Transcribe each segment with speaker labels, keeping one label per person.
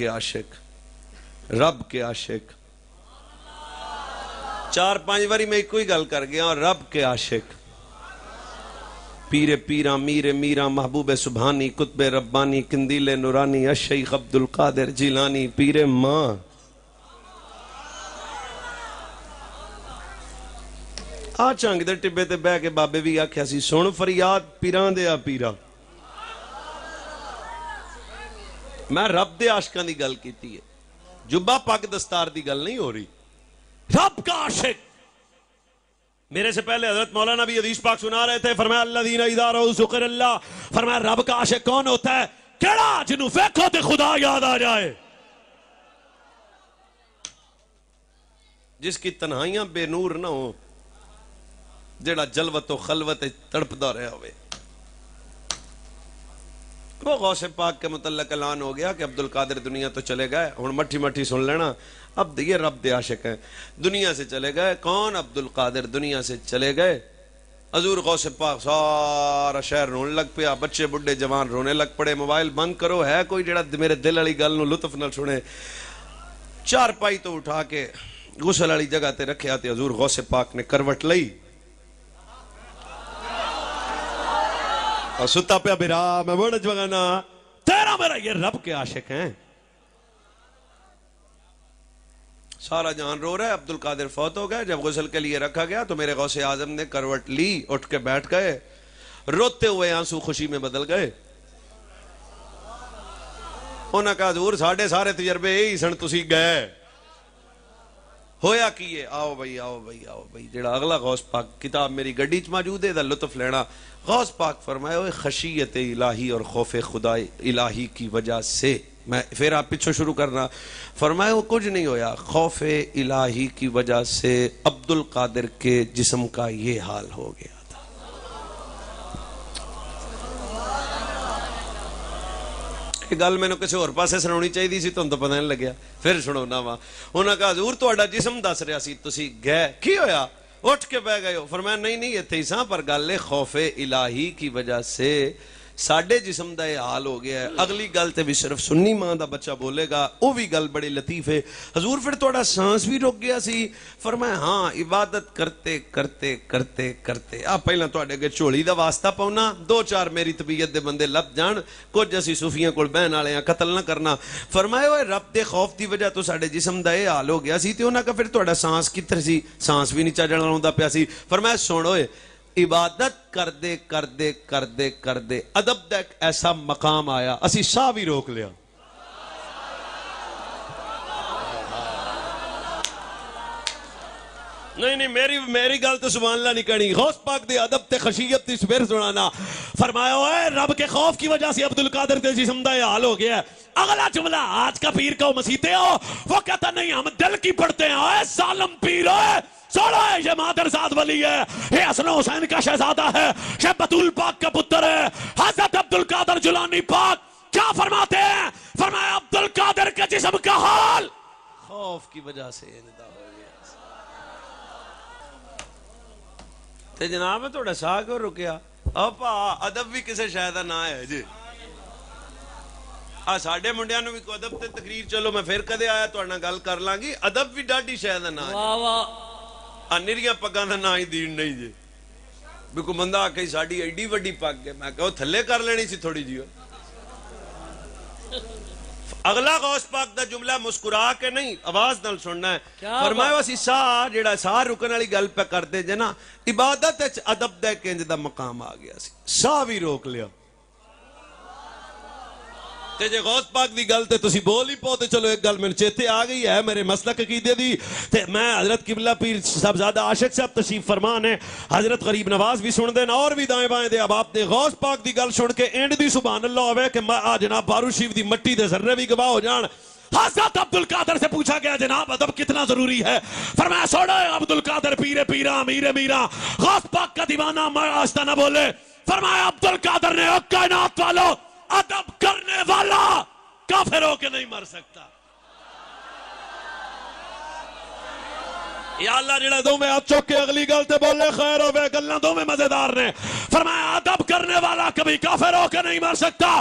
Speaker 1: کے عاشق، رب کے عاشق. 4-5 باری میں کوئی گل کر گیا. اور رب کے عاشق پیر پیرا میر میرا محبوب سبحانی قطب ربانی قندیل نورانی الشیخ عبد القادر جیلانی پیر ماں. آ چنگ دے ٹبے تے بہ کے بابے بھی آکھیا سی سن فریاد پیران دے آ پیرا. میں رب دے عاشقاں دی گل کیتی ہے، جبہ پاک دستار دی گل نہیں ہو رہی. رب کا عاشق. میرے سے پہلے حضرت مولانا بھی حدیث پاک سنا رہے تھے، فرمایا الذین اذا رأوا ذکر اللہ. فرمایا رب کا عاشق کون ہوتا ہے؟ کیڑا جنوں ویکھو تے خدا یاد آ جائے، جس کی تنہائیاں بے نور نہ ہو، جیڑا جلوت و خلوت تڑپدا رہا ہوئے. وہ غوث پاک کے متعلق اعلان ہو گیا کہ عبد القادر دنیا تو چلے گئے. ہن مٹھی مٹھی سن لینا، اب یہ رب دے عاشق ہیں. دنیا سے چلے گئے. کون؟ عبد القادر دنیا سے چلے گئے. حضور غوث پاک سارا شہر رونے لگ پیا، بچے بڈھے جوان رونے لگ پڑے. موبائل بند کرو، ہے کوئی جڑا میرے دل والی گل نو لطف نہ سنے. چارپائی تو اٹھا کے غسل والی جگہ تے رکھیا تے حضور غوث پاک نے کروٹ لئی اور ستا پیا بیرا میں بڑھ جگانا تیرا میرا. یہ رب کے عاشق ہیں. سارا جان رو رہا ہے. عبد القادر فوت ہو گئے. جب غسل کے لیے رکھا گیا تو میرے غوث اعظم نے کروٹ لی، اٹھ کے بیٹھ گئے. روتے ہوئے آنسو خوشی میں بدل گئے. انہوں نے کہا حضور سارے تجربے یہی سن، تسی گئے ہویا کیے. آؤ بھائی آؤ بھائی آؤ بھائی. جڑا اگلا غوث پاک کتاب میری گڈی چ موجود ہے، دا لطف لینا. غوث پاک فرمایا اوے خشیت الہی اور خوف خدا الہی کی وجہ سے، میں پھر آپ پیچھے شروع کرنا. فرمایا وہ کچھ نہیں ہویا، خوف الہی کی وجہ سے عبد القادر کے جسم کا یہ حال ہو گیا تھا. یہ گل میں نے کسی اور پاسے سناونی چاہیے سی، تم تو پتہ نہیں لگیا. پھر سنونا وا. انہوں نے کہا حضور تہاڈا جسم دس رہا سی، تسی گئے کی ہویا؟ اٹھ کے بہ گئے ہو. فرمایا نہیں اتھے ہی پر گل خوف الہی کی وجہ سے ساڈے جسم دا یہ حال ہو گیا ہے. اگلی گل تے بھی صرف سنی ماں دا بچہ بولے گا، وہ بھی گل بڑی لطیف ہے. حضور پھر تھوڑا سانس بھی رک گیا سی. فرمایا ہاں عبادت کرتے کرتے کرتے کرتے آپ پہلا تواڈے اگے جھولی دا واسطہ پاؤنا، 2-4 میری طبیعت دے بندے لب جان، کچھ اسی صوفیاں کول بہن والے ہیں، قتل نہ کرنا. فرمایا اوے رب دے خوف دی وجہ تو ساڈے جسم دا یہ حال ہو گیا سی. تے انہاں کہ پھر تہاڈا سانس کتھر سی؟ سانس بھی نہیں چڑھن آوندا پیا سی. فرمایا سن اوئے عبادت کردے کردے کردے کردے ادب دا ایک ایسا مقام آیا اسی ساہ بھی روک لیا. نہیں میری گل تو سبحان اللہ نہیں کہنی. غوث پاک دے ادب تے خشیت تے پھر سنانا. فرمایا اے رب کے خوف کی وجہ سے عبد القادر دے جسم دا یہ حال ہو گیا ہے. اگلا جملہ آج کا پیر کو مسیتے ہو، وہ کہتا نہیں ہم دل کی پڑھتے ہیں. اے ظالم پیر ہے سوڑا ہے، یہ مادرزاد ولی ہے، یہ حسن حسین کا شہزادہ ہے، شیخ بطول پاک کا پتر ہے. حضرت عبد القادر جیلانی پاک کیا فرماتے ہیں؟ فرمایا عبد القادر کے جسم کا حال خوف کی وجہ سے اندہ ہو گیا. تے جناب تھوڑا ساہ کیوں رکیا؟ اپا ادب بھی کسے شاید نہ ہے جی. ساڈے منڈیاں نو بھی کو ادب تے تقریر چلو میں پھر کدے آیا تو اڑنا گل کر لانگی. ادب بھی ڈاڈی شاید نہ ہے. واہ واہ. نیریاں پگاں دا نہ ہی دین نہیں جی. بھی کوئی بندہ آ کے ساڈی ایڈی وڈی پگ ہے، میں کہو تھلے کر لینی سی تھوڑی جی. اگلا غوث پاک دا جملہ مسکرا کے نہیں آواز نال سننا ہے. فرمایا اسی ساہ جیڑا ساہ رکن والی گل پہ کرتے جے نا، عبادت وچ ادب دا کنج دا مقام آ گیا سی، ساہ بھی روک لیا. تے جے غوث پاک دی گل تے تسی بول ہی پاؤ تے چلو ایک گل میں چیتے آ گئی ہے میرے مسلک عقیدے دی. تے میں حضرت قبلہ پیر صاحبزادہ عاشق صاحب تشریف فرمان ہے، حضرت غریب نواز بھی سن دین اور بھی دائیں بائیں دے. اب آپ نے غوث پاک دی گل سن کے اینڈ دی سبحان اللہ ہوئے کہ جناب بارو شریف دی مٹی دے ذرے بھی گواہ ہو جان. حضرت عبد القادر سے پوچھا گیا جناب ادب کتنا ضروری ہے؟ فرمایا سوڑا ہے عبد القادر پیر پیرا امیر میرا غوث پاک کا دیوانہ آستہ نہ بولے. فرمایا عبد القادر نے کائنات والو ادب کرنے والا کافر ہو کے نہیں مر سکتا. یا اللہ جڑا دو میں ہاتھ چوک کے اگلی گل تے بولے خیر ہوئے گلنا دو میں مزیدار نے. فرمایا ادب کرنے والا کبھی کافر ہو کے نہیں مر سکتا.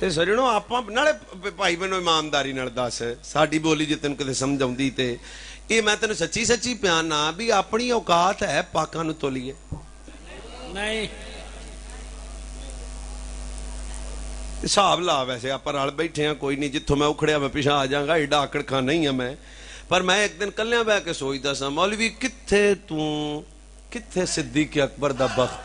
Speaker 1: ਤੇ ਸਜਣੋ ਆਪਾਂ ਨਾਲੇ ਭਾਈ ਮੈਨੂੰ ਇਮਾਨਦਾਰੀ ਨਾਲ ਦੱਸ, ਸਾਡੀ ਬੋਲੀ ਜੇ ਤੈਨੂੰ ਕਿਤੇ ਸਮਝ ਆਉਂਦੀ ਤੇ ਇਹ ਮੈਂ ਤੈਨੂੰ ਸੱਚੀ ਸੱਚੀ ਪਿਆਨ ਨਾ ਵੀ ਆਪਣੀ ਔਕਾਤ ਹੈ ਪਾਕਾਂ ਨੂੰ ਤੋਲੀਏ?
Speaker 2: ਨਹੀਂ
Speaker 1: ਹਿਸਾਬ ਲਾ, ਵੈਸੇ ਆਪਾਂ ਰਲ ਬੈਠੇ ਆ, ਕੋਈ ਨਹੀਂ, ਜਿੱਥੋਂ ਮੈਂ ਉਖੜਿਆ ਮੈਂ ਪਿਛਾ ਆ ਜਾਵਾਂਗਾ, ਏਡਾ ਆਕੜ ਨਹੀਂ ਆ ਮੈਂ। ਪਰ ਮੈਂ ਇੱਕ ਦਿਨ ਕੱਲਿਆਂ ਬਹਿ ਕੇ ਸੋਚਦਾ ਸਾਂ, ਮੌਲਵੀ ਕਿੱਥੇ ਤੂੰ, ਕਿੱਥੇ ਸਿੱਦੀਕ ਅਕਬਰ ਦਾ ਬਖਤ,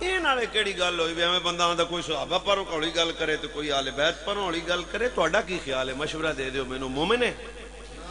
Speaker 1: ਇਹ ਨਾਲੇ ਕਿਹੜੀ ਗੱਲ ਹੋਈ ਵੀ ਐਵੇਂ ਬੰਦਾ ਆਂਦਾ ਕੋਈ ਸੁਹਾਬਾ ਪਰੋਂ ਹੌਲੀ ਗੱਲ ਕਰੇ ਤੇ ਕੋਈ ਆਲੇ ਬੈਤ ਪਰੋਂ ਹੌਲੀ ਗੱਲ ਕਰੇ? ਤੁਹਾਡਾ ਕੀ ਖਿਆਲ ਹੈ? ਮਸ਼ਵਰਾ ਦੇ ਦਿਓ ਮੈਨੂੰ। ਮੂਮਿਨ ਹੈ?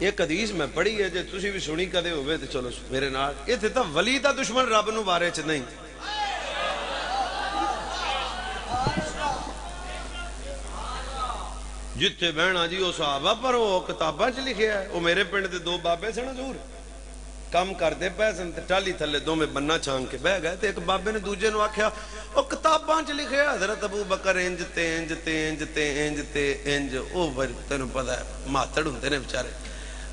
Speaker 1: ایک حدیث میں پڑھی ہے جے تسی بھی سنی کدے ہوئے تو چلو میرے نال ایتھے تا ولی دا دشمن رب نو بارے چ نہیں جتھے بہنا جی وہ صحابہ پر وہ کتاباں چ لکھیا ہے وہ میرے پنڈ دے 2 بابے سن حضور کام کرتے پے سن تے ٹالی تھلے دوویں بننا چھان کے بہ گئے تے ایک بابے نے دوجے نو آکھیا او کتاباں چ لکھیا حضرت ابو بکر انج تے انج تے انج تے انج تے انج او پھر تینوں پتہ ہے ماتڑ ہوندے نے بیچارے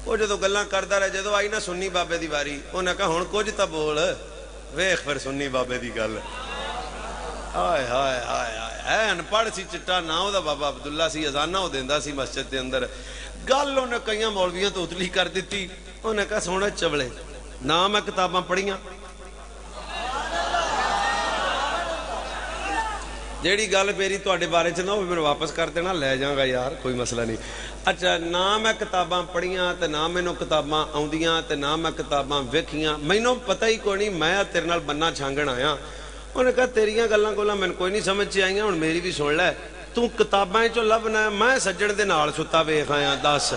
Speaker 1: وہ جدوں گلاں کردا رہے جدوں آئی نا سنی بابے دی واری انہاں کہا ہن کچھ تاں بول ویکھ پھر سنی بابے دی گل ہائے ہائے ہائے ہائے ان پڑھ سی چٹا نا او دا بابا عبداللہ سی اذاناں او دیندا سی مسجد دے اندر گل انہیں کئیاں مولویاں تو اتلی کر دیتی انہیں کہا سونا چبلے نہ میں کتاباں پڑھیاں جیڑی گل میری تواڈے بارے چ نہ ہوے مینوں واپس کر دینا لے جاں گا یار کوئی مسئلہ نہیں اچھا نہ میں کتاباں پڑھیاں تے نہ مینوں کتاباں آوندیاں تے نہ میں کتاباں ویکھیاں مینوں پتہ ہی کوئی نہیں میں تیرے نال بننا چھانگن آیا انہیں کہا تیریاں گلاں گولاں مینوں کوئی نہیں سمجھ چ آئیاں ہن میری بھی سن لے تو کتاباں چوں لبنا میں سجن دے نال ستا ویکھ آیا دس